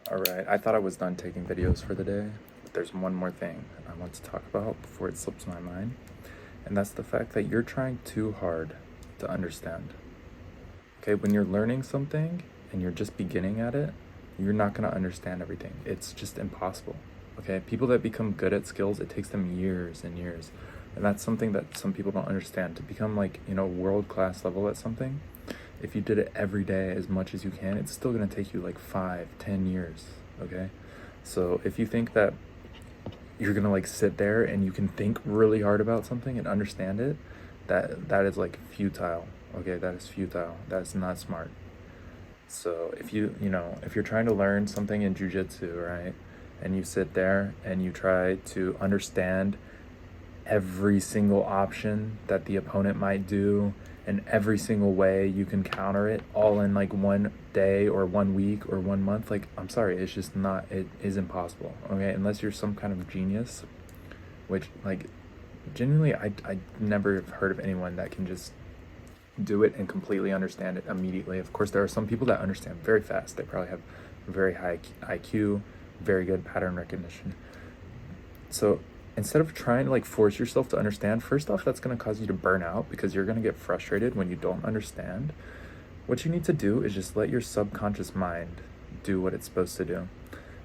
Alright, I thought I was done taking videos for the day, but there's one more thing I want to talk about before it slips my mind, and that's the fact that you're trying too hard to understand. Okay, when you're learning something and you're just beginning at it, you're not going to understand everything. It's just impossible. Okay, people that become good at skills, it takes them years and years. And that's something that some people don't understand. To become like, world-class level at something, if you did it every day as much as you can, it's still going to take you like 5-10 years. Okay, so if you think that you're gonna like sit there and you can think really hard about something and understand it, that is like futile. Okay, that is futile. That's not smart. So if you're trying to learn something in jujitsu, right, and you sit there and you try to understand every single option that the opponent might do and every single way you can counter it all in like one day or 1 week or 1 month, like, I'm sorry, it's just not, it is impossible. Okay, unless you're some kind of genius, which, like, genuinely, I never have heard of anyone that can just do it and completely understand it immediately. Of course, there are some people that understand very fast. They probably have very high IQ, very good pattern recognition. So instead of trying to like force yourself to understand, first off, that's going to cause you to burn out because you're going to get frustrated when you don't understand. What you need to do is just let your subconscious mind do what it's supposed to do.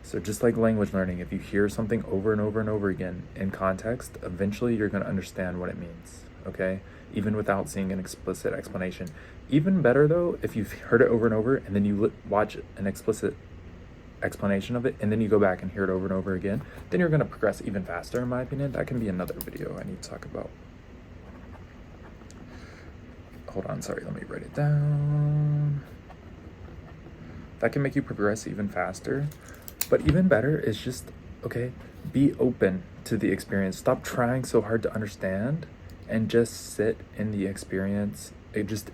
So just like language learning, if you hear something over and over and over again in context, eventually you're going to understand what it means, okay? Even without seeing an explicit explanation. Even better though, if you've heard it over and over and then you watch an explicit explanation of it and then you go back and hear it over and over again, then you're going to progress even faster, in my opinion. That can be another video I need to talk about. Hold on, sorry, let me write it down. That can make you progress even faster. But even better is just, okay, be open to the experience. Stop trying so hard to understand and just sit in the experience. It just,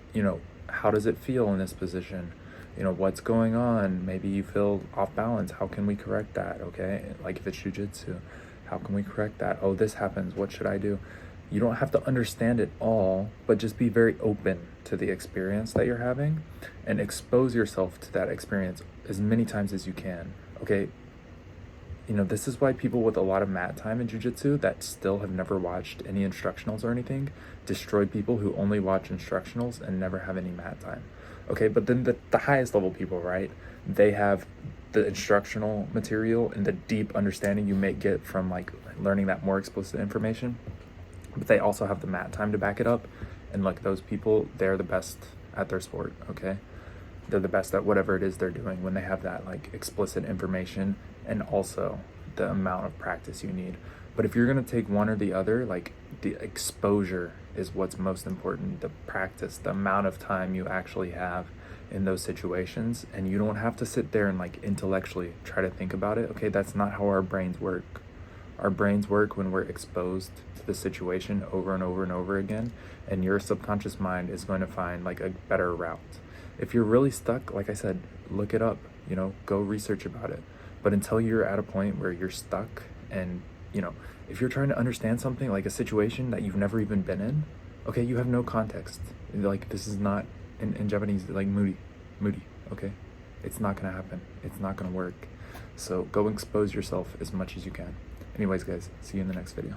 how does it feel in this position? What's going on? Maybe you feel off balance. How can we correct that? Okay, like if it's jujitsu, how can we correct that? Oh, this happens. What should I do? You don't have to understand it all, but just be very open to the experience that you're having and expose yourself to that experience as many times as you can. Okay, this is why people with a lot of mat time in jiu-jitsu that still have never watched any instructionals or anything destroy people who only watch instructionals and never have any mat time. Okay, but then the highest level people, right, they have the instructional material and the deep understanding you may get from like learning that more explicit information, but they also have the mat time to back it up. And like those people, they're the best at their sport. Okay, they're the best at whatever it is they're doing when they have that like explicit information and also the amount of practice you need. But if you're going to take one or the other, like the exposure is what's most important, the practice, the amount of time you actually have in those situations. And you don't have to sit there and like intellectually try to think about it. Okay, that's not how our brains work. Our brains work when we're exposed to the situation over and over and over again, and your subconscious mind is going to find like a better route. If you're really stuck, like I said, look it up, go research about it. But until you're at a point where you're stuck and, if you're trying to understand something like a situation that you've never even been in, okay, you have no context. Like, this is not, in Japanese, like moody, okay? It's not gonna happen. It's not gonna work. So go expose yourself as much as you can. Anyways, guys, see you in the next video.